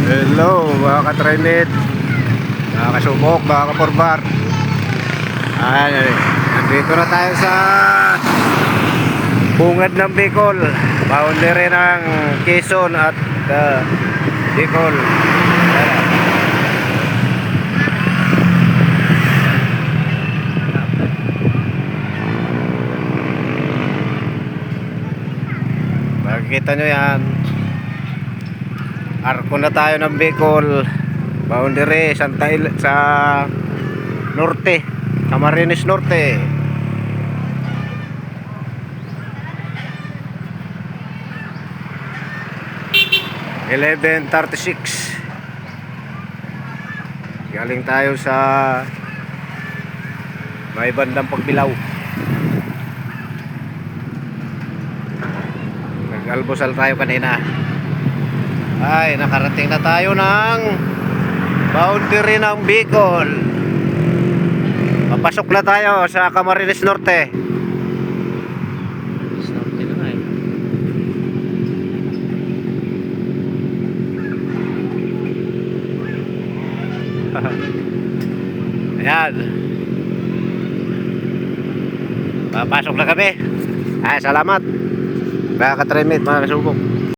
Hello mga ka-trimid, mga kasubok, mga kapurbar. Nandito na tayo sa bungad ng Bicol, boundary ng Quezon at Bicol. Makikita nyo yan, arko na tayo ng Bicol, boundary sa norte, Camarines Norte. (11:36) galing tayo sa may bandang Pagbilao. Nag-almusal tayo kanina. Ay, nakarating na tayo ng boundary ng Bicol. Papasok na tayo sa Camarines Norte. Norte na nga eh. Ayan. Papasok na kami. Ay, salamat. Mga ka-trimid, mga kasubok.